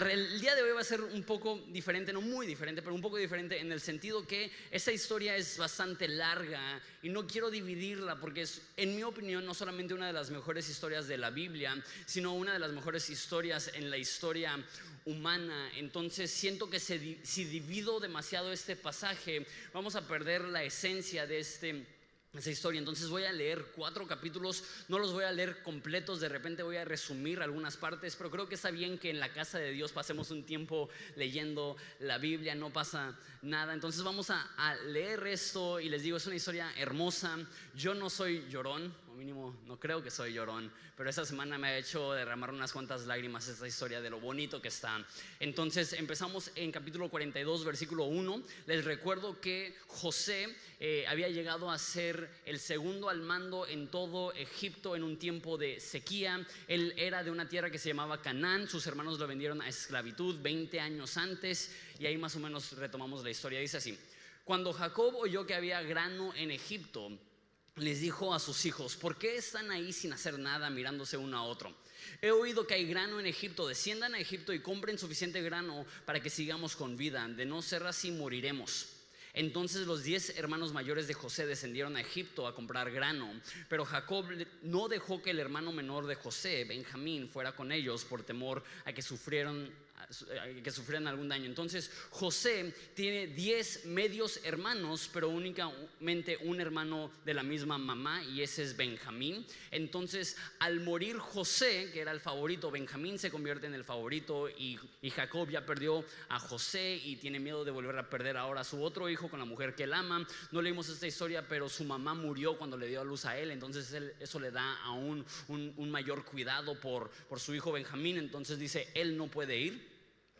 El día de hoy va a ser un poco diferente, no muy diferente, pero un poco diferente en el sentido que esta historia es bastante larga y no quiero dividirla porque es, en mi opinión, no solamente una de las mejores historias de la Biblia, sino una de las mejores historias en la historia humana. Entonces siento que si divido demasiado este pasaje, vamos a perder la esencia de esa historia. Entonces voy a leer 4 capítulos, no los voy a leer completos, de repente voy a resumir algunas partes, pero creo que está bien que en la casa de Dios pasemos un tiempo leyendo la Biblia, no pasa nada. Entonces vamos a leer esto y les digo, es una historia hermosa. Yo no soy llorón, o mínimo no creo que soy llorón, pero esta semana me ha hecho derramar unas cuantas lágrimas esta historia de lo bonito que está. Entonces empezamos en capítulo 42, versículo 1. Les recuerdo que José había llegado a ser el segundo al mando en todo Egipto en un tiempo de sequía. Él era de una tierra que se llamaba Canaán. Sus hermanos lo vendieron a esclavitud 20 años antes, y ahí más o menos retomamos la historia. Dice así: cuando Jacob oyó que había grano en Egipto, les dijo a sus hijos: ¿por qué están ahí sin hacer nada, mirándose uno a otro? He oído que hay grano en Egipto. Desciendan a Egipto y compren suficiente grano para que sigamos con vida. De no ser así, moriremos. Entonces los 10 hermanos mayores de José descendieron a Egipto a comprar grano, pero Jacob no dejó que el hermano menor de José, Benjamín, fuera con ellos por temor a que sufrieran algún daño. Entonces José tiene 10 medios hermanos, pero únicamente un hermano de la misma mamá, y ese es Benjamín. Entonces al morir José, que era el favorito, Benjamín se convierte en el favorito, y Jacob ya perdió a José y tiene miedo de volver a perder ahora a su otro hijo con la mujer que él ama. No leímos esta historia, pero su mamá murió cuando le dio a luz a él, entonces eso le da aún un mayor cuidado por su hijo Benjamín. Entonces dice, él no puede ir.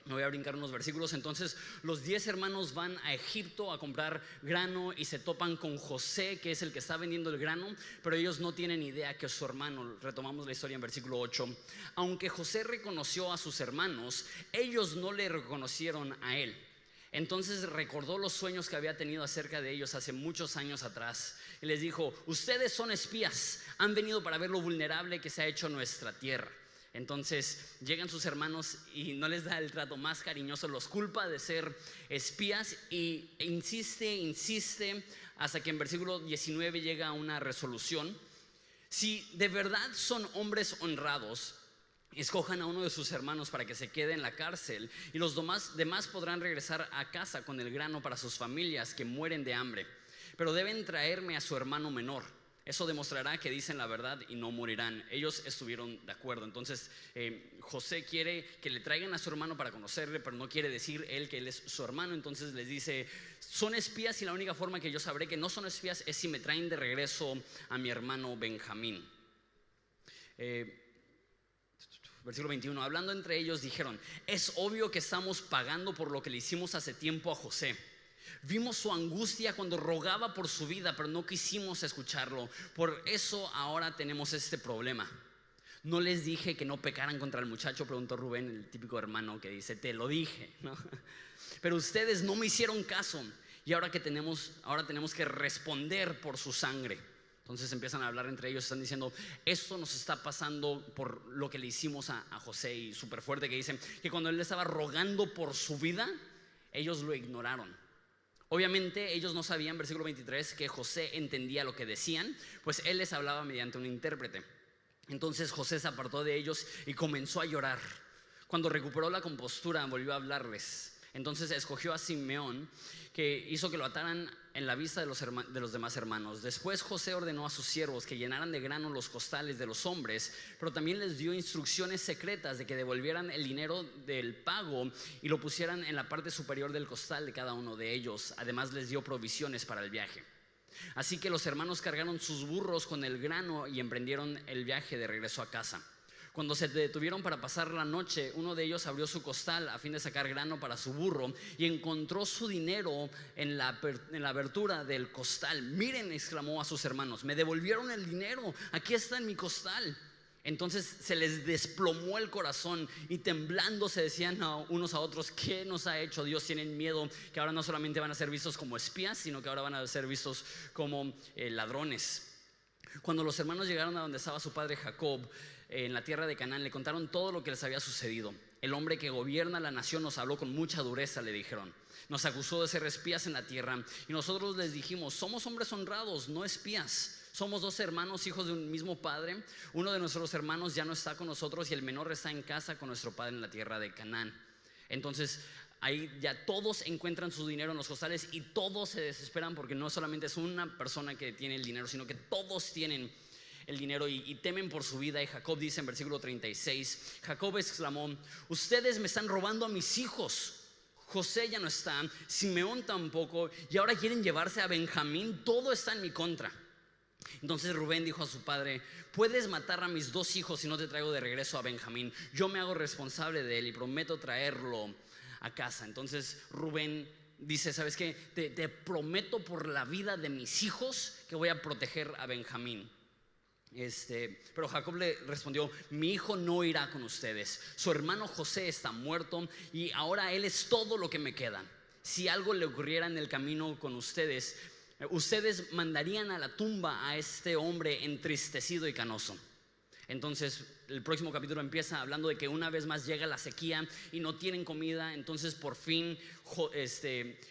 Me voy a brincar unos versículos. Entonces los 10 hermanos van a Egipto a comprar grano y se topan con José, que es el que está vendiendo el grano, pero ellos no tienen idea que es su hermano. Retomamos la historia en versículo 8. Aunque José reconoció a sus hermanos, ellos no le reconocieron a él. Entonces recordó los sueños que había tenido acerca de ellos hace muchos años atrás y les dijo: ustedes son espías, han venido para ver lo vulnerable que se ha hecho nuestra tierra. Entonces llegan sus hermanos y no les da el trato más cariñoso, los culpa de ser espías e insiste hasta que en versículo 19 llega a una resolución. Si de verdad son hombres honrados, escojan a uno de sus hermanos para que se quede en la cárcel, y los demás podrán regresar a casa con el grano para sus familias que mueren de hambre. Pero deben traerme a su hermano menor. Eso demostrará que dicen la verdad y no morirán. Ellos estuvieron de acuerdo. Entonces José quiere que le traigan a su hermano para conocerle, pero no quiere decir él que él es su hermano. Entonces les dice: son espías, y la única forma que yo sabré que no son espías es si me traen de regreso a mi hermano Benjamín. Versículo 21. Hablando entre ellos dijeron: es obvio que estamos pagando por lo que le hicimos hace tiempo a José. Vimos su angustia cuando rogaba por su vida, pero no quisimos escucharlo. Por eso ahora tenemos este problema. ¿No les dije que no pecaran contra el muchacho?, preguntó Rubén, el típico hermano que dice: te lo dije, ¿no? Pero ustedes no me hicieron caso, y ahora tenemos que responder por su sangre. Entonces empiezan a hablar entre ellos, están diciendo: esto nos está pasando por lo que le hicimos a José. Y súper fuerte que dicen que cuando él estaba rogando por su vida, ellos lo ignoraron. Obviamente ellos no sabían, versículo 23, que José entendía lo que decían, pues él les hablaba mediante un intérprete. Entonces José se apartó de ellos y comenzó a llorar. Cuando recuperó la compostura, volvió a hablarles. Entonces escogió a Simeón, que hizo que lo ataran en la vista de los demás hermanos. Después José ordenó a sus siervos que llenaran de grano los costales de los hombres, pero también les dio instrucciones secretas de que devolvieran el dinero del pago y lo pusieran en la parte superior del costal de cada uno de ellos. Además les dio provisiones para el viaje. Así que los hermanos cargaron sus burros con el grano y emprendieron el viaje de regreso a casa. Cuando se detuvieron para pasar la noche, uno de ellos abrió su costal a fin de sacar grano para su burro y encontró su dinero en la abertura del costal. Miren, exclamó a sus hermanos, me devolvieron el dinero, aquí está en mi costal. Entonces se les desplomó el corazón y temblando se decían unos a otros: ¿qué nos ha hecho Dios? Tienen miedo que ahora no solamente van a ser vistos como espías, sino que ahora van a ser vistos como ladrones. Cuando los hermanos llegaron a donde estaba su padre Jacob, en la tierra de Canaán, le contaron todo lo que les había sucedido. El hombre que gobierna la nación nos habló con mucha dureza, le dijeron. Nos acusó de ser espías en la tierra y nosotros les dijimos: somos hombres honrados, no espías. Somos 2 hermanos, hijos de un mismo padre. Uno de nuestros hermanos ya no está con nosotros y el menor está en casa con nuestro padre en la tierra de Canaán. Entonces ahí ya todos encuentran su dinero en los costales y todos se desesperan, porque no solamente es una persona que tiene el dinero, sino que todos tienen el dinero y temen por su vida. Y Jacob dice en versículo 36, Jacob exclamó: ustedes me están robando a mis hijos. José ya no está, Simeón tampoco, y ahora quieren llevarse a Benjamín. Todo está en mi contra. Entonces Rubén dijo a su padre: puedes matar a mis 2 hijos si no te traigo de regreso a Benjamín. Yo me hago responsable de él y prometo traerlo a casa. Entonces Rubén dice: ¿sabes qué? Te prometo por la vida de mis hijos que voy a proteger a Benjamín. Pero Jacob le respondió: mi hijo no irá con ustedes. Su hermano José está muerto y ahora él es todo lo que me queda. Si algo le ocurriera en el camino con ustedes, ustedes mandarían a la tumba a este hombre entristecido y canoso. Entonces el próximo capítulo empieza hablando de que una vez más llega la sequía y no tienen comida. Entonces por fin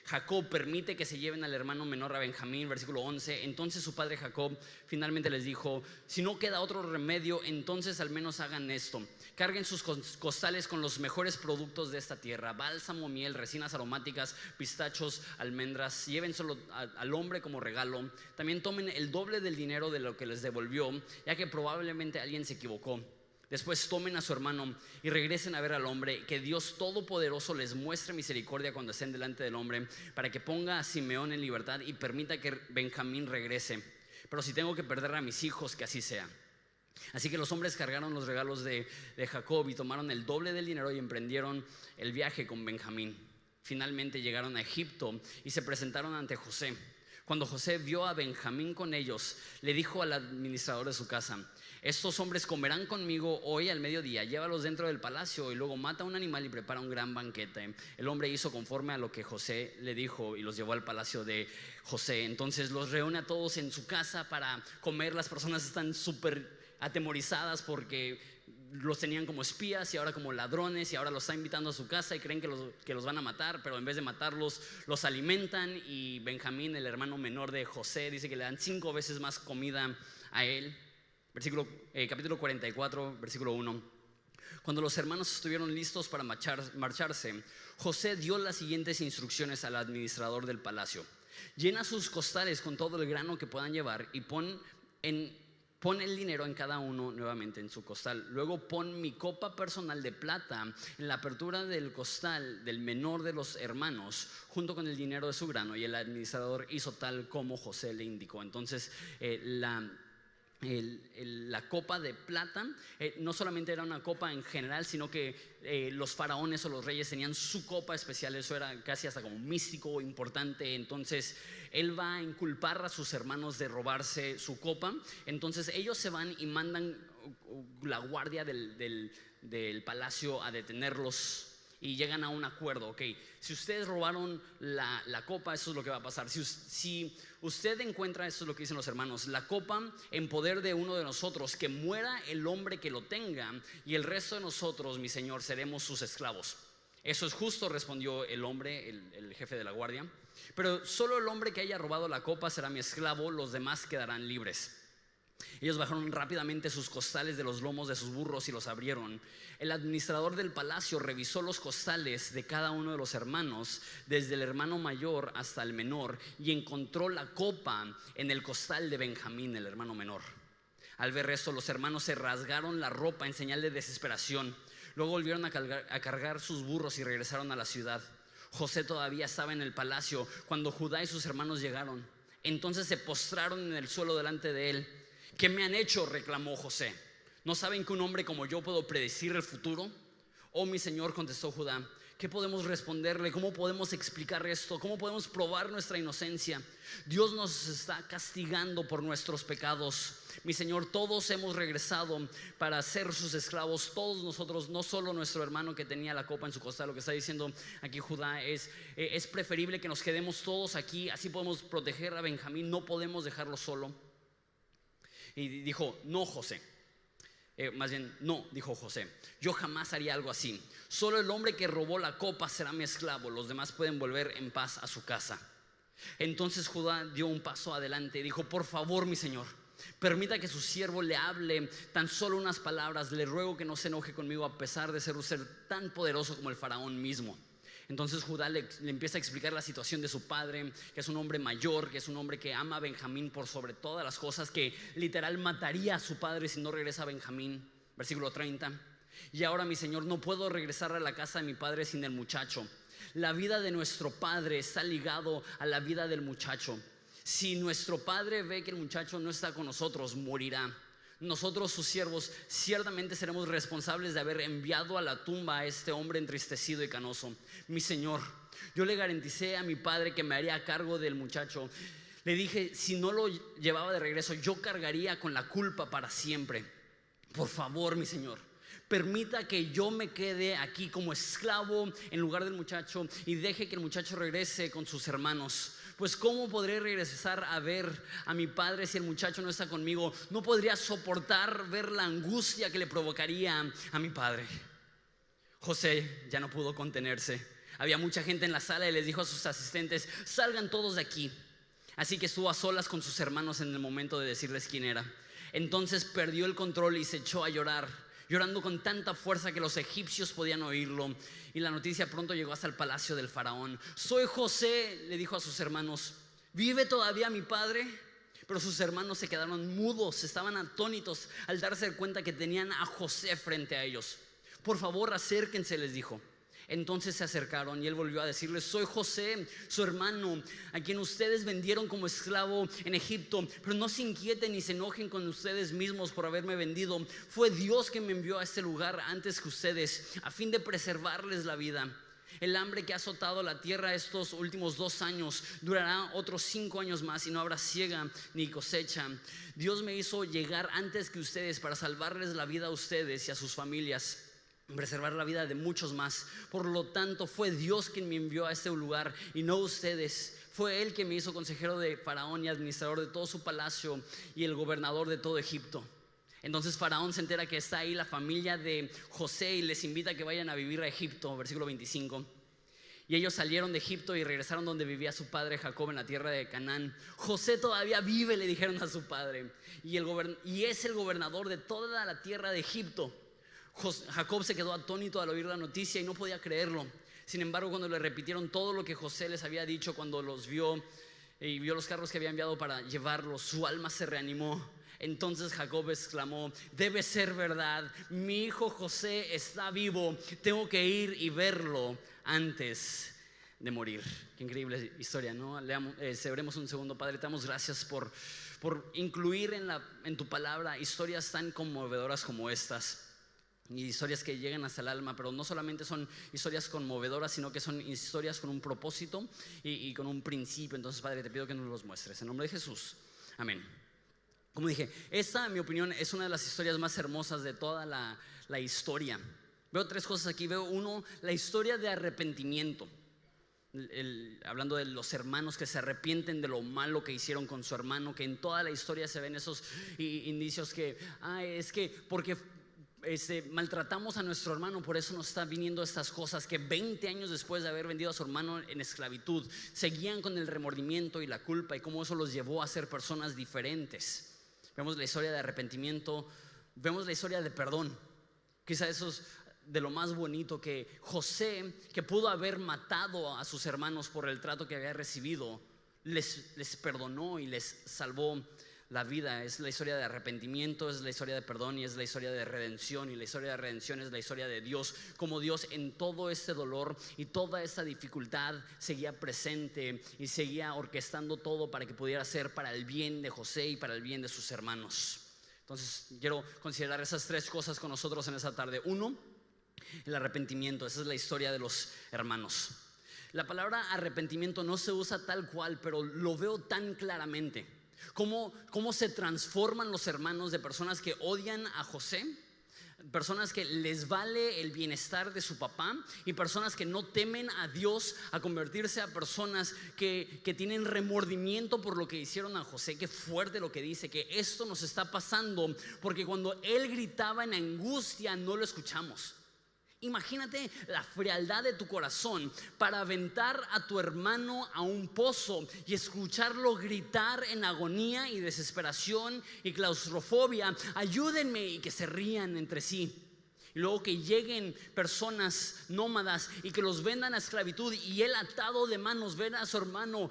Jacob permite que se lleven al hermano menor, a Benjamín. Versículo 11. Entonces su padre Jacob finalmente les dijo: si no queda otro remedio, entonces al menos hagan esto: carguen sus costales con los mejores productos de esta tierra: bálsamo, miel, resinas aromáticas, pistachos, almendras. Llévenselo al hombre como regalo. También tomen el doble del dinero de lo que les devolvió, ya que probablemente alguien se equivocó. Después tomen a su hermano y regresen a ver al hombre. Que Dios Todopoderoso les muestre misericordia cuando estén delante del hombre, para que ponga a Simeón en libertad y permita que Benjamín regrese. Pero si tengo que perder a mis hijos, que así sea. Así que los hombres cargaron los regalos de Jacob y tomaron el doble del dinero y emprendieron el viaje con Benjamín. Finalmente llegaron a Egipto y se presentaron ante José. Cuando José vio a Benjamín con ellos, le dijo al administrador de su casa: estos hombres comerán conmigo hoy al mediodía. Llévalos dentro del palacio y luego mata un animal y prepara un gran banquete. El hombre hizo conforme a lo que José le dijo y los llevó al palacio de José. Entonces los reúne a todos en su casa para comer. Las personas están súper atemorizadas porque los tenían como espías y ahora como ladrones, y ahora los está invitando a su casa y creen que los van a matar, pero en vez de matarlos los alimentan. Y Benjamín, el hermano menor de José, dice que le dan 5 veces más comida a él. Capítulo 44, versículo 1. Cuando los hermanos estuvieron listos para marcharse, José dio las siguientes instrucciones al administrador del palacio: llena sus costales con todo el grano que puedan llevar y pon el dinero en cada uno nuevamente en su costal. Luego pon mi copa personal de plata en la apertura del costal del menor de los hermanos, junto con el dinero de su grano. Y el administrador hizo tal como José le indicó. Entonces la copa de plata no solamente era una copa en general, sino que los faraones o los reyes tenían su copa especial. Eso era casi hasta como místico o importante. Entonces él va a inculpar a sus hermanos de robarse su copa. Entonces ellos se van y mandan la guardia del palacio a detenerlos. Y llegan a un acuerdo: ok, si ustedes robaron la copa, eso es lo que va a pasar. Si usted encuentra, eso es lo que dicen los hermanos, la copa en poder de uno de nosotros, que muera el hombre que lo tenga, y el resto de nosotros, mi señor, seremos sus esclavos. Eso es justo, respondió el hombre, el jefe de la guardia. Pero solo el hombre que haya robado la copa será mi esclavo, los demás quedarán libres. Ellos bajaron rápidamente sus costales de los lomos de sus burros y los abrieron. El administrador del palacio revisó los costales de cada uno de los hermanos, desde el hermano mayor hasta el menor, y encontró la copa en el costal de Benjamín, el hermano menor. Al ver esto, los hermanos se rasgaron la ropa en señal de desesperación. Luego volvieron a cargar sus burros y regresaron a la ciudad. José todavía estaba en el palacio cuando Judá y sus hermanos llegaron. Entonces se postraron en el suelo delante de él. ¿Qué me han hecho?, reclamó José. ¿No saben que un hombre como yo puedo predecir el futuro? Oh, mi señor, contestó Judá, ¿qué podemos responderle? ¿Cómo podemos explicar esto? ¿Cómo podemos probar nuestra inocencia? Dios nos está castigando por nuestros pecados. Mi señor, todos hemos regresado para ser sus esclavos, todos nosotros, no solo nuestro hermano que tenía la copa en su costal. Lo que está diciendo aquí Judá es preferible que nos quedemos todos aquí, así podemos proteger a Benjamín, no podemos dejarlo solo. Y dijo: no, José, más bien, no, dijo José, yo jamás haría algo así. Solo el hombre que robó la copa será mi esclavo, los demás pueden volver en paz a su casa. Entonces Judá dio un paso adelante y dijo: por favor, mi señor, permita que su siervo le hable tan solo unas palabras. Le ruego que no se enoje conmigo a pesar de ser un ser tan poderoso como el faraón mismo. Entonces Judá le empieza a explicar la situación de su padre, que es un hombre mayor, que es un hombre que ama a Benjamín por sobre todas las cosas, que literal mataría a su padre si no regresa a Benjamín. Versículo 30. Y ahora, mi señor, no puedo regresar a la casa de mi padre sin el muchacho. La vida de nuestro padre está ligado a la vida del muchacho. Si nuestro padre ve que el muchacho no está con nosotros, morirá. Nosotros, sus siervos, ciertamente seremos responsables de haber enviado a la tumba a este hombre entristecido y canoso. Mi señor, yo le garanticé a mi padre que me haría cargo del muchacho. Le dije, si no lo llevaba de regreso, yo cargaría con la culpa para siempre. Por favor, mi señor, permita que yo me quede aquí como esclavo en lugar del muchacho y deje que el muchacho regrese con sus hermanos. Pues ¿cómo podré regresar a ver a mi padre si el muchacho no está conmigo? No podría soportar ver la angustia que le provocaría a mi padre. José ya no pudo contenerse. Había mucha gente en la sala y les dijo a sus asistentes: salgan todos de aquí. Así que estuvo a solas con sus hermanos en el momento de decirles quién era. Entonces perdió el control y se echó a llorar, llorando con tanta fuerza que los egipcios podían oírlo. Y la noticia pronto llegó hasta el palacio del faraón. Soy José, le dijo a sus hermanos. ¿Vive todavía mi padre? Pero sus hermanos se quedaron mudos, estaban atónitos al darse cuenta que tenían a José frente a ellos. Por favor, acérquense, les dijo. Entonces se acercaron y él volvió a decirles: soy José, su hermano, a quien ustedes vendieron como esclavo en Egipto. Pero no se inquieten ni se enojen con ustedes mismos por haberme vendido. Fue Dios que me envió a este lugar antes que ustedes, a fin de preservarles la vida. El hambre que ha azotado la tierra estos últimos 2 años durará otros 5 años más y no habrá siega ni cosecha. Dios me hizo llegar antes que ustedes para salvarles la vida a ustedes y a sus familias, preservar la vida de muchos más. Por lo tanto, fue Dios quien me envió a este lugar y no ustedes. Fue Él que me hizo consejero de Faraón y administrador de todo su palacio y el gobernador de todo Egipto. Entonces Faraón se entera que está ahí la familia de José y les invita a que vayan a vivir a Egipto. Versículo 25. Y ellos salieron de Egipto y regresaron donde vivía su padre Jacob, en la tierra de Canaán. José todavía vive, le dijeron a su padre, y es el gobernador de toda la tierra de Egipto. Jacob se quedó atónito al oír la noticia y no podía creerlo. Sin embargo, cuando le repitieron todo lo que José les había dicho, cuando los vio y vio los carros que había enviado para llevarlos, su alma se reanimó. Entonces Jacob exclamó: debe ser verdad, mi hijo José está vivo, tengo que ir y verlo antes de morir. Qué increíble historia, ¿no? Celebremos un segundo. Padre, te damos gracias por incluir en tu palabra historias tan conmovedoras como estas. Y historias que llegan hasta el alma, pero no solamente son historias conmovedoras, sino que son historias con un propósito y con un principio. Entonces, Padre, te pido que nos los muestres. En nombre de Jesús, amén. Como dije, esta, en mi opinión, es una de las historias más hermosas de toda la historia. Veo 3 cosas aquí. Veo, uno, la historia de arrepentimiento. Hablando de los hermanos que se arrepienten de lo malo que hicieron con su hermano, que en toda la historia se ven esos indicios que es que porque maltratamos a nuestro hermano, por eso nos están viniendo estas cosas. Que 20 años después de haber vendido a su hermano en esclavitud, seguían con el remordimiento y la culpa, y cómo eso los llevó a ser personas diferentes. Vemos la historia de arrepentimiento, vemos la historia de perdón. Quizá eso es de lo más bonito, que José, que pudo haber matado a sus hermanos por el trato que había recibido, les perdonó y les salvó la vida. Es la historia de arrepentimiento, es la historia de perdón y es la historia de redención. Y la historia de redención es la historia de Dios, como Dios en todo este dolor y toda esta dificultad seguía presente y seguía orquestando todo para que pudiera ser para el bien de José y para el bien de sus hermanos. Entonces quiero considerar esas 3 cosas con nosotros en esta tarde. Uno, el arrepentimiento. Esa es la historia de los hermanos. La palabra arrepentimiento no se usa tal cual, pero lo veo tan claramente. Cómo se transforman los hermanos de personas que odian a José, personas que les vale el bienestar de su papá y personas que no temen a Dios, a convertirse a personas que tienen remordimiento por lo que hicieron a José. Qué fuerte lo que dice, que esto nos está pasando porque cuando él gritaba en angustia no lo escuchamos. Imagínate la frialdad de tu corazón para aventar a tu hermano a un pozo y escucharlo gritar en agonía y desesperación y claustrofobia: ayúdenme, y que se rían entre sí. Y luego que lleguen personas nómadas y que los vendan a esclavitud, y él atado de manos ver a su hermano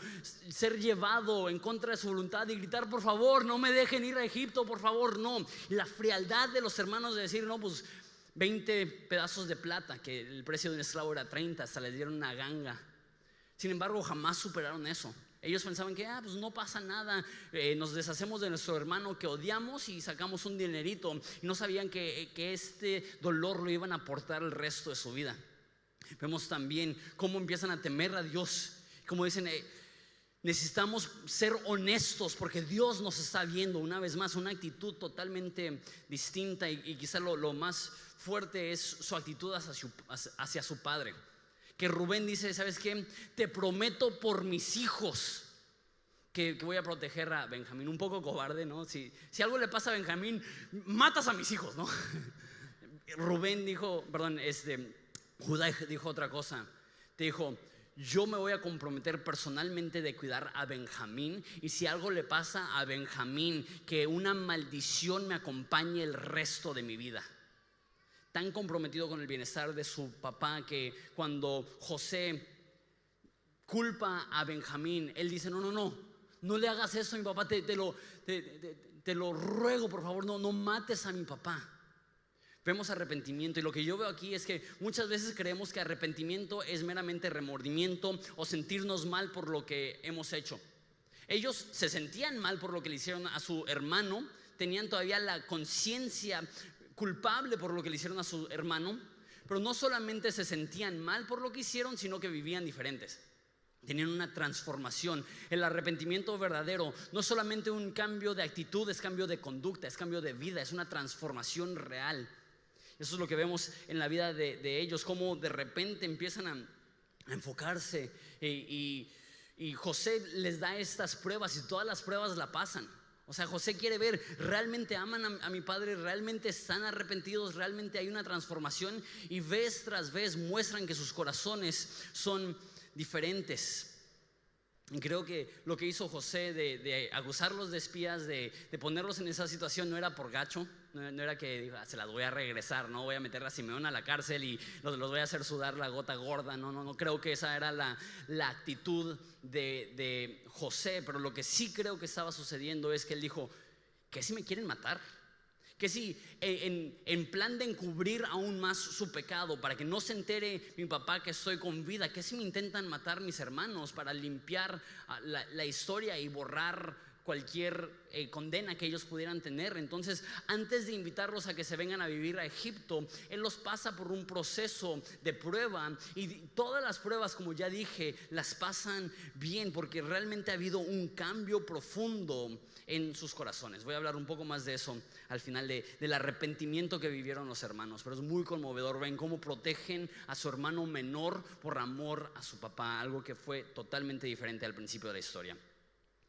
ser llevado en contra de su voluntad y gritar: por favor, no me dejen ir a Egipto, por favor, no. La frialdad de los hermanos de decir: no, pues 20 pedazos de plata, que el precio de un esclavo era 30, hasta les dieron una ganga. Sin embargo, jamás superaron eso. Ellos pensaban que pues no pasa nada, nos deshacemos de nuestro hermano que odiamos y sacamos un dinerito. Y no sabían que este dolor lo iban a aportar el resto de su vida. Vemos también cómo empiezan a temer a Dios, como dicen: necesitamos ser honestos porque Dios nos está viendo. Una vez más, una actitud totalmente distinta, y quizá lo más fuerte es su actitud hacia su padre. Que Rubén dice: ¿sabes qué? Te prometo por mis hijos que voy a proteger a Benjamín. Un poco cobarde, ¿no? Si algo le pasa a Benjamín, matas a mis hijos, ¿no? Rubén dijo, Judá dijo otra cosa. Te dijo: yo me voy a comprometer personalmente de cuidar a Benjamín, y si algo le pasa a Benjamín, que una maldición me acompañe el resto de mi vida. Tan comprometido con el bienestar de su papá que cuando José culpa a Benjamín, él dice: no le hagas eso a mi papá, te lo ruego, por favor, no mates a mi papá. Vemos arrepentimiento, y lo que yo veo aquí es que muchas veces creemos que arrepentimiento es meramente remordimiento o sentirnos mal por lo que hemos hecho. Ellos se sentían mal por lo que le hicieron a su hermano, tenían todavía la conciencia culpable por lo que le hicieron a su hermano, pero no solamente se sentían mal por lo que hicieron, sino que vivían diferentes. Tenían una transformación. El arrepentimiento verdadero no es solamente un cambio de actitud, es cambio de conducta, es cambio de vida, es una transformación real. Eso es lo que vemos en la vida de ellos, cómo de repente empiezan a enfocarse, y José les da estas pruebas y todas las pruebas la pasan. O sea, José quiere ver: ¿realmente aman a mi padre? ¿Realmente están arrepentidos? ¿Realmente hay una transformación? Y vez tras vez muestran que sus corazones son diferentes. Y creo que lo que hizo José de acusarlos de espías, de ponerlos en esa situación, no era por gacho. No era que diga: se las voy a regresar, no voy a meter a Simeón a la cárcel y los voy a hacer sudar la gota gorda. No creo que esa era la actitud de José. Pero lo que sí creo que estaba sucediendo es que él dijo: ¿qué si me quieren matar? Que si en plan de encubrir aún más su pecado, para que no se entere mi papá que estoy con vida, que si me intentan matar mis hermanos para limpiar la historia y borrar cualquier condena que ellos pudieran tener? Entonces, antes de invitarlos a que se vengan a vivir a Egipto, él los pasa por un proceso de prueba, y todas las pruebas, como ya dije, las pasan bien porque realmente ha habido un cambio profundo en sus corazones. Voy a hablar un poco más de eso al final del arrepentimiento que vivieron los hermanos, pero es muy conmovedor. Ven cómo protegen a su hermano menor por amor a su papá, algo que fue totalmente diferente al principio de la historia.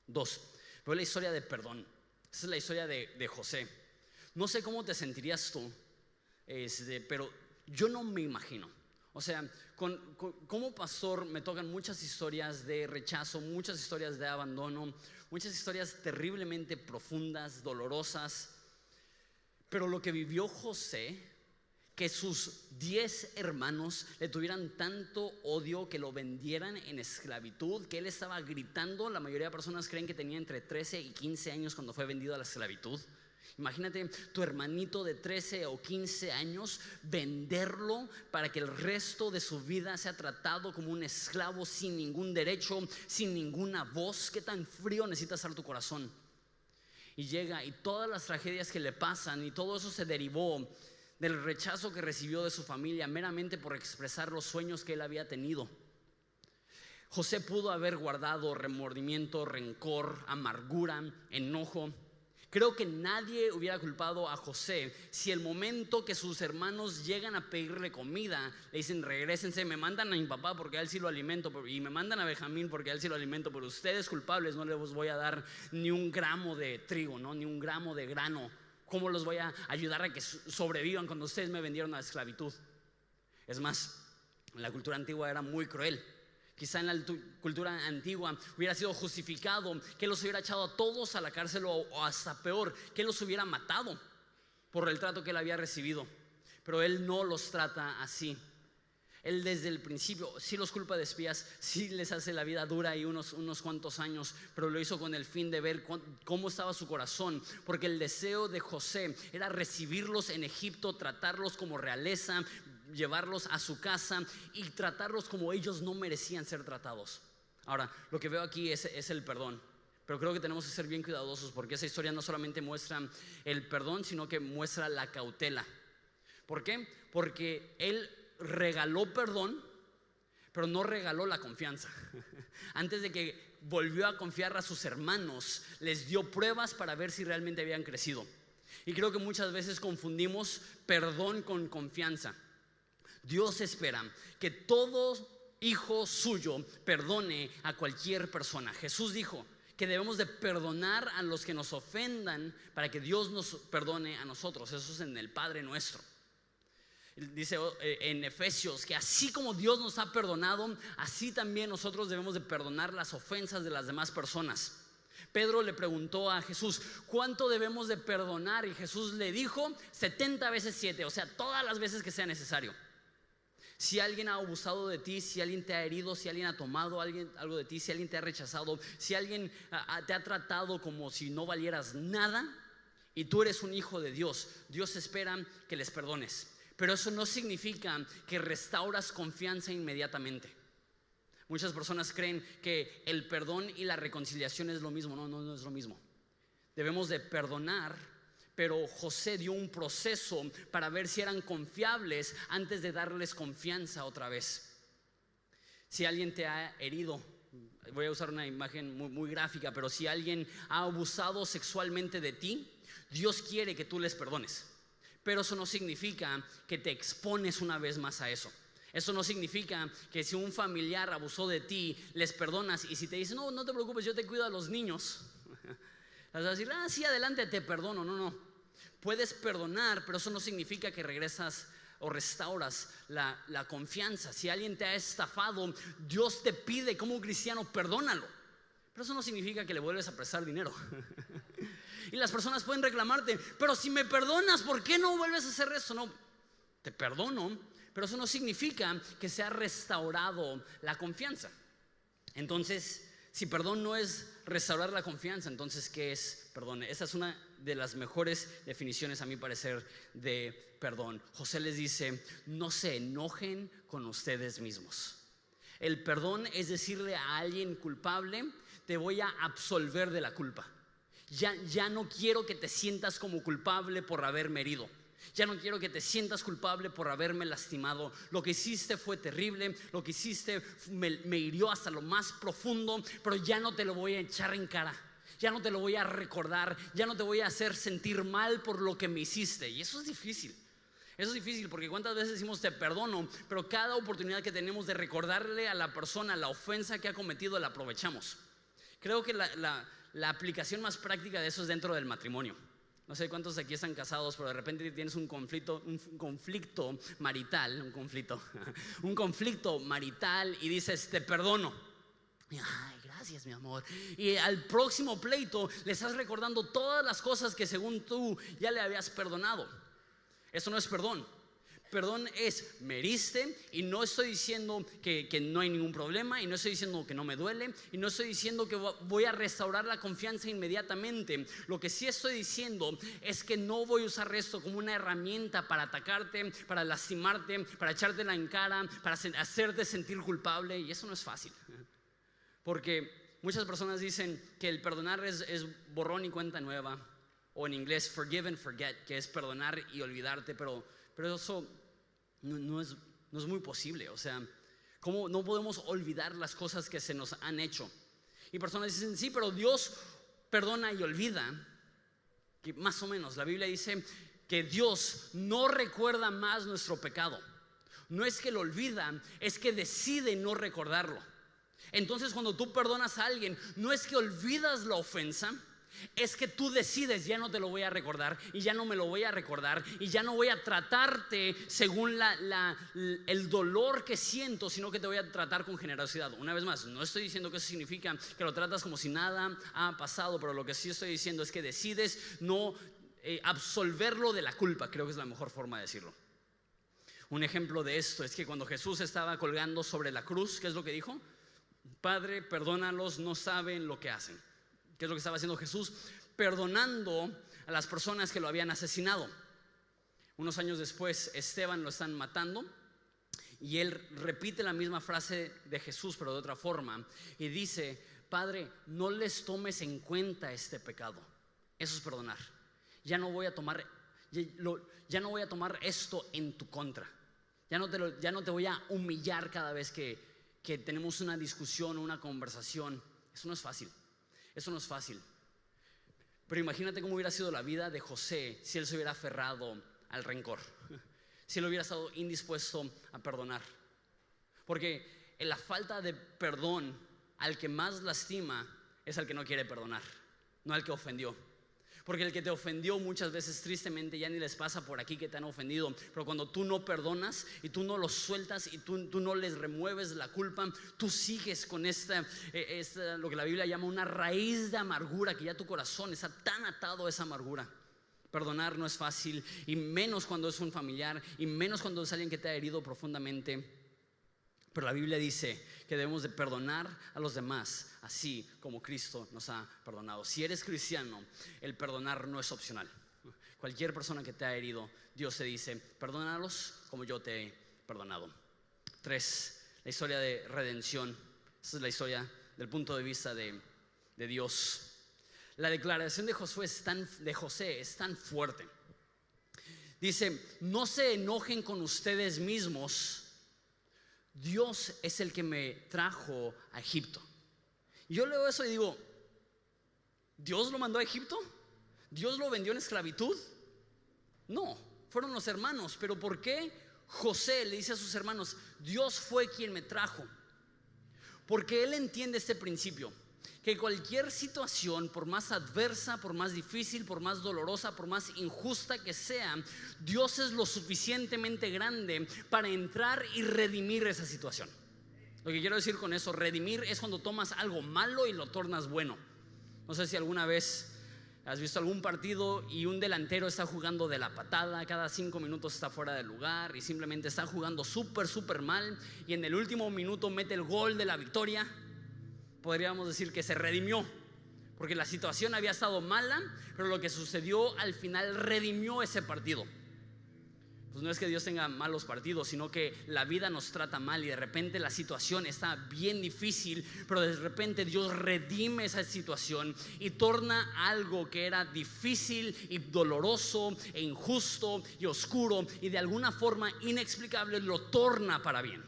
2. Pero la historia de perdón. Esa es la historia de José. No sé cómo te sentirías tú, pero yo no me imagino. O sea, como pastor me tocan muchas historias de rechazo, muchas historias de abandono, muchas historias terriblemente profundas, dolorosas. Pero lo que vivió José, que sus 10 hermanos le tuvieran tanto odio que lo vendieran en esclavitud, que él estaba gritando. La mayoría de personas creen que tenía entre 13 y 15 años cuando fue vendido a la esclavitud. Imagínate tu hermanito de 13 o 15 años, venderlo para que el resto de su vida sea tratado como un esclavo, sin ningún derecho, sin ninguna voz. ¿Qué tan frío necesita estar tu corazón? Y llega, y todas las tragedias que le pasan, y todo eso se derivó del rechazo que recibió de su familia, meramente por expresar los sueños que él había tenido. José pudo haber guardado remordimiento, rencor, amargura, enojo, Creo que nadie hubiera culpado a José si el momento que sus hermanos llegan a pedirle comida, le dicen: regrésense, me mandan a mi papá porque a él sí lo alimento, y me mandan a Benjamín porque a él sí lo alimento, pero ustedes culpables no les voy a dar ni un gramo de trigo, ¿no? Ni un gramo de grano. ¿Cómo los voy a ayudar a que sobrevivan cuando ustedes me vendieron a la esclavitud? Es más, la cultura antigua era muy cruel. Quizá en la cultura antigua hubiera sido justificado que los hubiera echado a todos a la cárcel, o hasta peor, que los hubiera matado por el trato que él había recibido. Pero él no los trata así. Él desde el principio sí los culpa de espías, sí les hace la vida dura y unos cuantos años, pero lo hizo con el fin de ver cómo estaba su corazón, porque el deseo de José era recibirlos en Egipto, tratarlos como realeza, llevarlos a su casa y tratarlos como ellos no merecían ser tratados. Ahora, lo que veo aquí es el perdón, pero creo que tenemos que ser bien cuidadosos, porque esa historia no solamente muestra el perdón, sino que muestra la cautela. ¿Por qué? Porque él regaló perdón, pero no regaló la confianza. Antes de que volvió a confiar a sus hermanos, les dio pruebas para ver si realmente habían crecido. Y creo que muchas veces confundimos perdón con confianza. Dios espera que todo hijo suyo perdone a cualquier persona. Jesús dijo que debemos de perdonar a los que nos ofendan para que Dios nos perdone a nosotros. Eso es en el Padre Nuestro. Dice en Efesios que así como Dios nos ha perdonado, así también nosotros debemos de perdonar las ofensas de las demás personas. Pedro le preguntó a Jesús: ¿cuánto debemos de perdonar? Y Jesús le dijo 70 veces 7, o sea, todas las veces que sea necesario. Si alguien ha abusado de ti, si alguien te ha herido, si alguien ha tomado algo de ti, si alguien te ha rechazado, si alguien te ha tratado como si no valieras nada, y tú eres un hijo de Dios, Dios espera que les perdones. Pero eso no significa que restauras confianza inmediatamente. Muchas personas creen que el perdón y la reconciliación es lo mismo. No es lo mismo. Debemos de perdonar, pero José dio un proceso para ver si eran confiables antes de darles confianza otra vez. Si alguien te ha herido, voy a usar una imagen muy gráfica, pero si alguien ha abusado sexualmente de ti, Dios quiere que tú les perdones. Pero eso no significa que te expones una vez más a eso. Eso no significa que si un familiar abusó de ti, les perdonas, y si te dicen: no te preocupes, yo te cuido a los niños, vas a decir: sí, adelante, te perdono. No. Puedes perdonar, pero eso no significa que regresas o restauras la confianza. Si alguien te ha estafado, Dios te pide como un cristiano: perdónalo. Pero eso no significa que le vuelves a prestar dinero. Y las personas pueden reclamarte: pero si me perdonas, ¿por qué no vuelves a hacer eso? No, te perdono, pero eso no significa que se ha restaurado la confianza. Entonces, si perdón no es restaurar la confianza, entonces ¿qué es perdón? Esa es una de las mejores definiciones, a mi parecer, de perdón. José les dice: no se enojen con ustedes mismos. El perdón es decirle a alguien culpable: te voy a absolver de la culpa. Ya no quiero que te sientas como culpable por haberme herido. Ya no quiero que te sientas culpable por haberme lastimado. Lo que hiciste fue terrible. Lo que hiciste me hirió hasta lo más profundo. Pero ya no te lo voy a echar en cara. Ya no te lo voy a recordar. Ya no te voy a hacer sentir mal por lo que me hiciste. Y eso es difícil. Eso es difícil, porque cuántas veces decimos te perdono, pero cada oportunidad que tenemos de recordarle a la persona la ofensa que ha cometido la aprovechamos. Creo que la aplicación más práctica de eso es dentro del matrimonio. No sé cuántos aquí están casados, pero de repente tienes un conflicto marital y dices: te perdono. Ay, gracias, mi amor. Y al próximo pleito le estás recordando todas las cosas que según tú ya le habías perdonado. Eso no es perdón. Perdón es: me heriste, y no estoy diciendo que no hay ningún problema, y no estoy diciendo que no me duele, y no estoy diciendo que voy a restaurar la confianza inmediatamente. Lo que sí estoy diciendo es que no voy a usar esto como una herramienta para atacarte, para lastimarte, para echártela en cara, para hacerte sentir culpable. Y eso no es fácil, porque muchas personas dicen que el perdonar es borrón y cuenta nueva, o en inglés forgive and forget, que es perdonar y olvidarte, pero eso no es muy posible. O sea, ¿cómo no podemos olvidar las cosas que se nos han hecho? Y personas dicen: sí, pero Dios perdona y olvida. que más o menos la Biblia dice que Dios no recuerda más nuestro pecado. No es que lo olvida, es que decide no recordarlo. Entonces cuando tú perdonas a alguien, no es que olvidas la ofensa, es que tú decides: ya no te lo voy a recordar, y ya no me lo voy a recordar, y ya no voy a tratarte según el dolor que siento, sino que te voy a tratar con generosidad. Una vez más, no estoy diciendo que eso significa que lo tratas como si nada ha pasado, pero lo que sí estoy diciendo es que decides no absolverlo de la culpa. Creo que es la mejor forma de decirlo. Un ejemplo de esto es que cuando Jesús estaba colgando sobre la cruz, ¿qué es lo que dijo? Padre, perdónalos, no saben lo que hacen. ¿Qué es lo que estaba haciendo Jesús? Perdonando a las personas que lo habían asesinado. Unos años después, Esteban lo están matando, y él repite la misma frase de Jesús, pero de otra forma, y dice: Padre, no les tomes en cuenta este pecado. Eso es perdonar. Ya no voy a tomar esto en tu contra. Ya no te voy a humillar cada vez que tenemos una discusión o una conversación. Eso no es fácil. Eso no es fácil. Pero imagínate cómo hubiera sido la vida de José si él se hubiera aferrado al rencor, si él hubiera estado indispuesto a perdonar. Porque en la falta de perdón, al que más lastima es al que no quiere perdonar, no al que ofendió. Porque el que te ofendió muchas veces, tristemente, ya ni les pasa por aquí que te han ofendido. Pero cuando tú no perdonas y tú no los sueltas y tú no les remueves la culpa, tú sigues con esta, lo que la Biblia llama una raíz de amargura, que ya tu corazón está tan atado a esa amargura. Perdonar no es fácil, y menos cuando es un familiar, y menos cuando es alguien que te ha herido profundamente. Pero la Biblia dice que debemos de perdonar a los demás, así como Cristo nos ha perdonado. Si eres cristiano, el perdonar no es opcional. Cualquier persona que te ha herido, Dios te dice: perdónalos como yo te he perdonado. 3. La historia de redención. Esta es la historia del punto de vista de Dios. La declaración de José es tan fuerte. Dice: no se enojen con ustedes mismos. Dios es el que me trajo a Egipto. Y yo leo eso y digo: ¿Dios lo mandó a Egipto? ¿Dios lo vendió en esclavitud? No, fueron los hermanos. Pero ¿por qué José le dice a sus hermanos: Dios fue quien me trajo? Porque él entiende este principio, que cualquier situación, por más adversa, por más difícil, por más dolorosa, por más injusta que sea, Dios es lo suficientemente grande para entrar y redimir esa situación. Lo que quiero decir con eso, redimir, es cuando tomas algo malo y lo tornas bueno. No sé si alguna vez has visto algún partido y un delantero está jugando de la patada, cada 5 minutos está fuera del lugar y simplemente está jugando súper mal, y en el último minuto mete el gol de la victoria. Podríamos decir que se redimió, porque la situación había estado mala, pero lo que sucedió al final redimió ese partido. Pues no es que Dios tenga malos partidos, sino que la vida nos trata mal y de repente la situación está bien difícil, pero de repente Dios redime esa situación y torna algo que era difícil y doloroso e injusto y oscuro, y de alguna forma inexplicable lo torna para bien.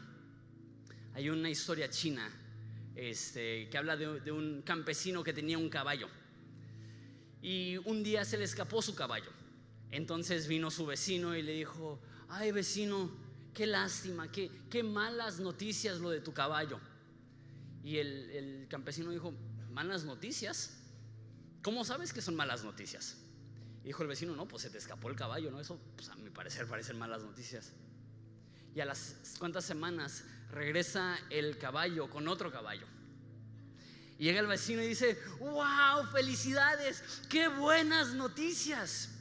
Hay una historia china que habla de un campesino que tenía un caballo, y un día se le escapó su caballo. Entonces vino su vecino y le dijo: ay, vecino, qué lástima, qué malas noticias lo de tu caballo. Y el campesino dijo: ¿malas noticias? ¿Cómo sabes que son malas noticias? Y dijo el vecino: no, pues se te escapó el caballo, ¿no? Eso, pues, a mi parecer parecen malas noticias. Y a las cuantas semanas regresa el caballo con otro caballo. Y llega el vecino y dice: ¡wow! ¡Felicidades! ¡Qué buenas noticias!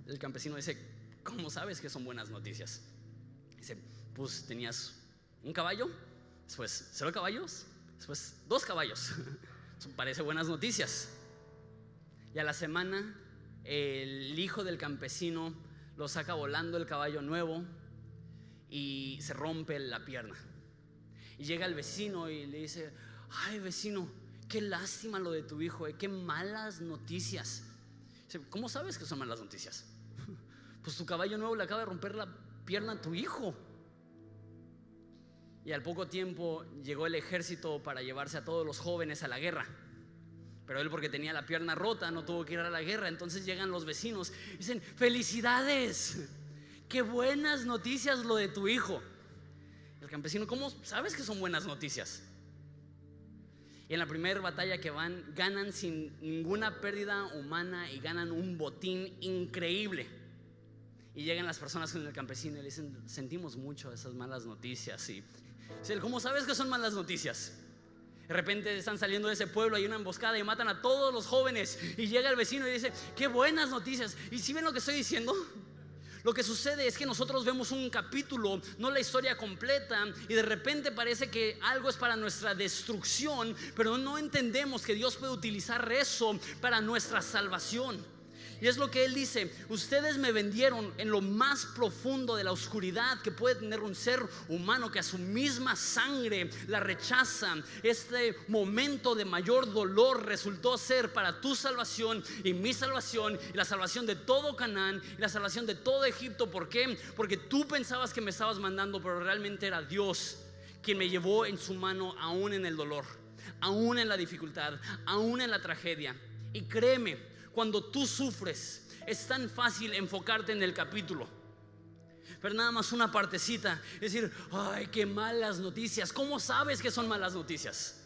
El campesino dice: ¿cómo sabes que son buenas noticias? Dice: pues tenías un caballo, después 0 caballos, después 2 caballos. Eso parece buenas noticias. Y a la semana el hijo del campesino lo saca volando el caballo nuevo y se rompe la pierna. Y llega el vecino y le dice: ay, vecino, qué lástima lo de tu hijo, qué malas noticias. Dice: ¿cómo sabes que son malas noticias? Pues tu caballo nuevo le acaba de romper la pierna a tu hijo. Y al poco tiempo llegó el ejército para llevarse a todos los jóvenes a la guerra. Pero él, porque tenía la pierna rota, no tuvo que ir a la guerra. Entonces llegan los vecinos y dicen: felicidades, qué buenas noticias lo de tu hijo. El campesino: ¿cómo sabes que son buenas noticias? Y en la primera batalla que van, ganan sin ninguna pérdida humana y ganan un botín increíble. Y llegan las personas con el campesino y le dicen: sentimos mucho esas malas noticias. Y dice: ¿cómo sabes que son malas noticias? De repente están saliendo de ese pueblo, hay una emboscada y matan a todos los jóvenes. Y llega el vecino y dice: qué buenas noticias. ¿Y si ven lo que estoy diciendo? Lo que sucede es que nosotros vemos un capítulo, no la historia completa, y de repente parece que algo es para nuestra destrucción, pero no entendemos que Dios puede utilizar eso para nuestra salvación. Y es lo que él dice: ustedes me vendieron en lo más profundo de la oscuridad que puede tener un ser humano, que a su misma sangre la rechaza. Este momento de mayor dolor resultó ser para tu salvación y mi salvación, y la salvación de todo Canaán, y la salvación de todo Egipto. ¿Por qué? Porque tú pensabas que me estabas mandando, pero realmente era Dios quien me llevó en su mano, aún en el dolor, aún en la dificultad, aún en la tragedia. Y créeme, cuando tú sufres, es tan fácil enfocarte en el capítulo, pero nada más una partecita, es decir: ay, qué malas noticias. ¿Cómo sabes que son malas noticias?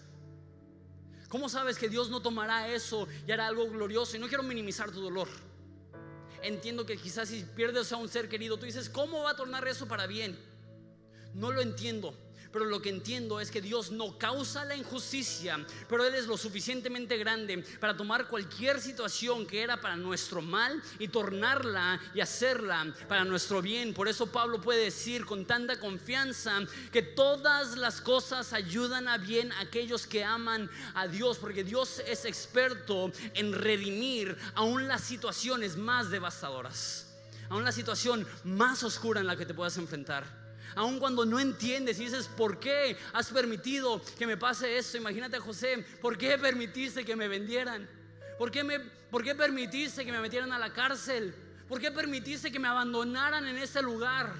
¿Cómo sabes que Dios no tomará eso y hará algo glorioso? Y no quiero minimizar tu dolor. Entiendo que quizás si pierdes a un ser querido, tú dices: ¿cómo va a tornar eso para bien? No lo entiendo. Pero lo que entiendo es que Dios no causa la injusticia, pero Él es lo suficientemente grande para tomar cualquier situación que era para nuestro mal y tornarla y hacerla para nuestro bien. Por eso Pablo puede decir con tanta confianza que todas las cosas ayudan a bien a aquellos que aman a Dios, porque Dios es experto en redimir aún las situaciones más devastadoras, aún la situación más oscura en la que te puedas enfrentar. Aun cuando no entiendes y dices: ¿por qué has permitido que me pase esto? Imagínate a José: ¿por qué permitiste que me vendieran? ¿Por qué permitiste que me metieran a la cárcel? ¿Por qué permitiste que me abandonaran en ese lugar?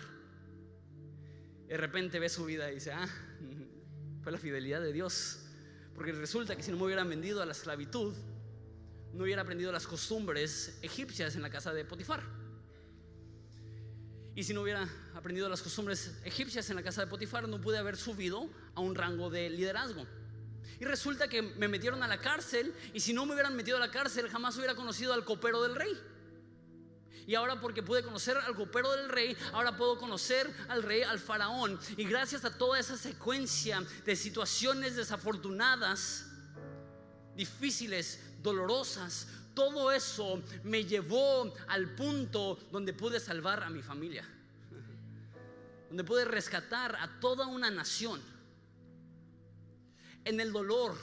De repente ve su vida y dice: fue la fidelidad de Dios. Porque resulta que si no me hubieran vendido a la esclavitud, no hubiera aprendido las costumbres egipcias en la casa de Potifar. Y si no hubiera aprendido las costumbres egipcias en la casa de Potifar, no pude haber subido a un rango de liderazgo. Y resulta que me metieron a la cárcel, y si no me hubieran metido a la cárcel, jamás hubiera conocido al copero del rey. Y ahora, porque pude conocer al copero del rey, ahora puedo conocer al rey, al faraón. Y gracias a toda esa secuencia de situaciones desafortunadas, difíciles, dolorosas, todo eso me llevó al punto donde pude salvar a mi familia, donde pude rescatar a toda una nación. En el dolor,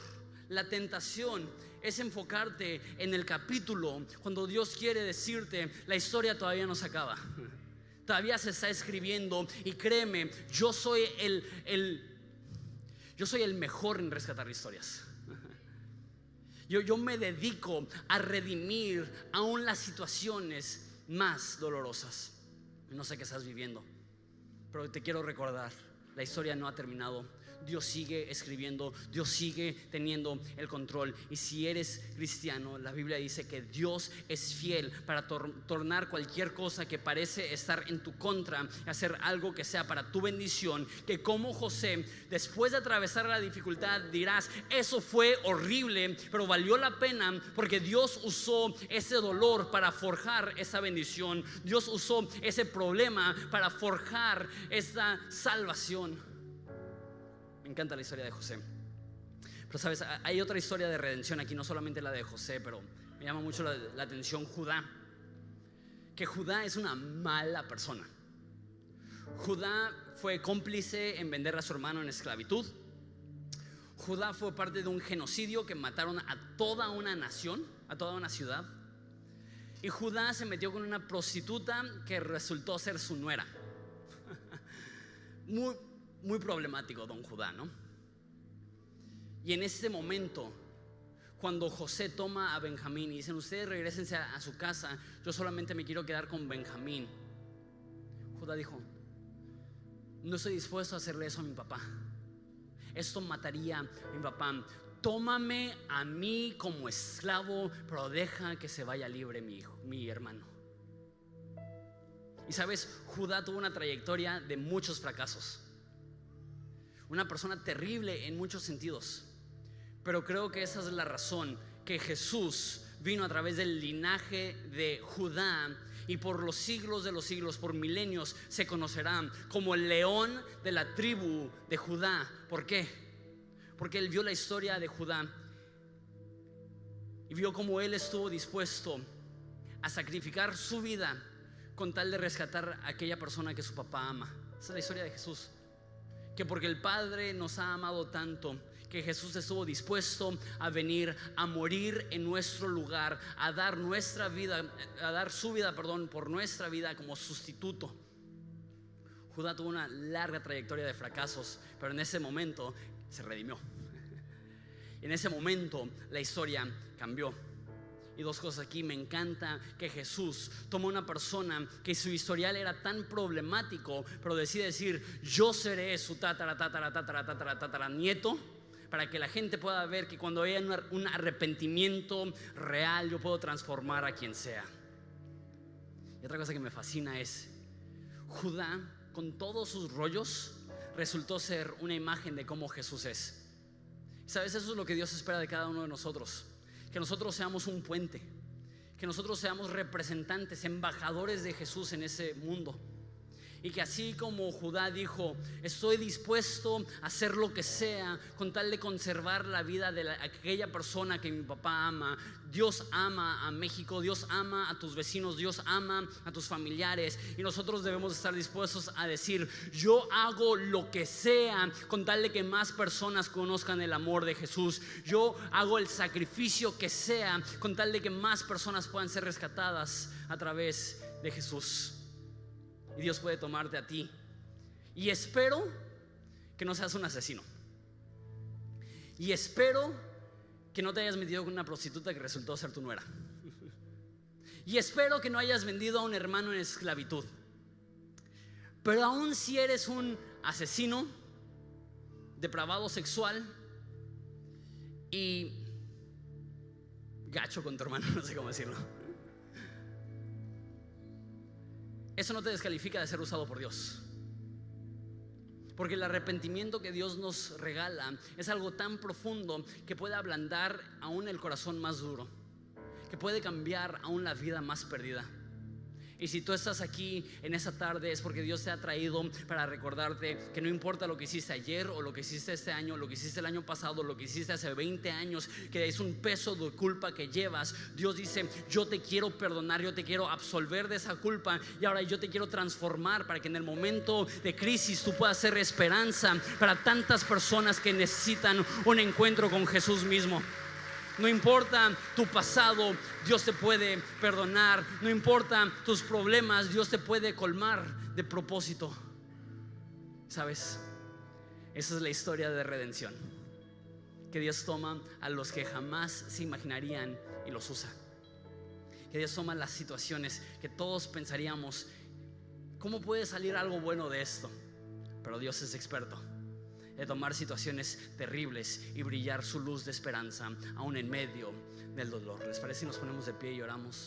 la tentación es enfocarte en el capítulo, cuando Dios quiere decirte: la historia todavía no se acaba, todavía se está escribiendo. Y créeme, yo soy el mejor en rescatar historias. Yo me dedico a redimir aún las situaciones más dolorosas. No sé qué estás viviendo, pero te quiero recordar: la historia no ha terminado. Dios sigue escribiendo, Dios sigue teniendo el control. Y si eres cristiano, la Biblia dice que Dios es fiel para tornar cualquier cosa que parece estar en tu contra, hacer algo que sea para tu bendición. Que como José, después de atravesar la dificultad, dirás: eso fue horrible, pero valió la pena, porque Dios usó ese dolor para forjar esa bendición. Dios usó ese problema para forjar esa salvación. Me encanta la historia de José. Pero sabes, hay otra historia de redención aquí, no solamente la de José, pero me llama mucho la atención Judá. Que Judá es una mala persona. Judá fue cómplice en vender a su hermano en esclavitud. Judá fue parte de un genocidio que mataron a toda una nación, a toda una ciudad. Y Judá se metió con una prostituta que resultó ser su nuera. Muy problemático don Judá, ¿no? Y en ese momento, cuando José toma a Benjamín y dicen: ustedes regrésense a su casa, yo solamente me quiero quedar con Benjamín, Judá dijo: no estoy dispuesto a hacerle eso a mi papá. esto mataría a mi papá. Tómame a mí como esclavo, pero deja que se vaya libre mi hermano. Y sabes, Judá tuvo una trayectoria de muchos fracasos, una persona terrible en muchos sentidos, pero creo que esa es la razón que Jesús vino a través del linaje de Judá, y por los siglos de los siglos, por milenios, se conocerá como el león de la tribu de Judá. ¿Por qué? Porque él vio la historia de Judá y vio cómo él estuvo dispuesto a sacrificar su vida con tal de rescatar a aquella persona que su papá ama. Esa es la historia de Jesús, que porque el Padre nos ha amado tanto, que Jesús estuvo dispuesto a venir a morir en nuestro lugar, a dar su vida por nuestra vida como sustituto. Judá tuvo una larga trayectoria de fracasos, pero en ese momento se redimió. En ese momento la historia cambió. Y dos cosas aquí: me encanta que Jesús tomó una persona que su historial era tan problemático, pero decide decir: yo seré su tatara nieto, para que la gente pueda ver que cuando haya un arrepentimiento real, yo puedo transformar a quien sea. Y otra cosa que me fascina es Judá, con todos sus rollos, resultó ser una imagen de cómo Jesús es. ¿Sabes? Eso es lo que Dios espera de cada uno de nosotros, que nosotros seamos un puente, que nosotros seamos representantes, embajadores de Jesús en ese mundo. Y que así como Judá dijo: estoy dispuesto a hacer lo que sea con tal de conservar la vida de aquella persona que mi papá ama. Dios ama a México, Dios ama a tus vecinos, Dios ama a tus familiares, y nosotros debemos estar dispuestos a decir: yo hago lo que sea con tal de que más personas conozcan el amor de Jesús. Yo hago el sacrificio que sea con tal de que más personas puedan ser rescatadas a través de Jesús. Y Dios puede tomarte a ti. Y espero que no seas un asesino. Y espero que no te hayas metido con una prostituta que resultó ser tu nuera. Y espero que no hayas vendido a un hermano en esclavitud. Pero aún si eres un asesino, depravado sexual y gacho con tu hermano, no sé cómo decirlo, eso no te descalifica de ser usado por Dios. Porque el arrepentimiento que Dios nos regala es algo tan profundo que puede ablandar aún el corazón más duro, que puede cambiar aún la vida más perdida. Y si tú estás aquí en esa tarde, es porque Dios te ha traído para recordarte que no importa lo que hiciste ayer o lo que hiciste este año, lo que hiciste el año pasado, lo que hiciste hace 20 años, que es un peso de culpa que llevas. Dios dice: yo te quiero perdonar, yo te quiero absolver de esa culpa, y ahora yo te quiero transformar para que en el momento de crisis tú puedas ser esperanza para tantas personas que necesitan un encuentro con Jesús mismo. No importa tu pasado, Dios te puede perdonar. No importa tus problemas, Dios te puede colmar de propósito. ¿Sabes? Esa es la historia de redención, que Dios toma a los que jamás se imaginarían y los usa. Que Dios toma las situaciones que todos pensaríamos: ¿cómo puede salir algo bueno de esto? Pero Dios es experto de tomar situaciones terribles y brillar su luz de esperanza aún en medio del dolor. ¿Les parece si nos ponemos de pie y oramos?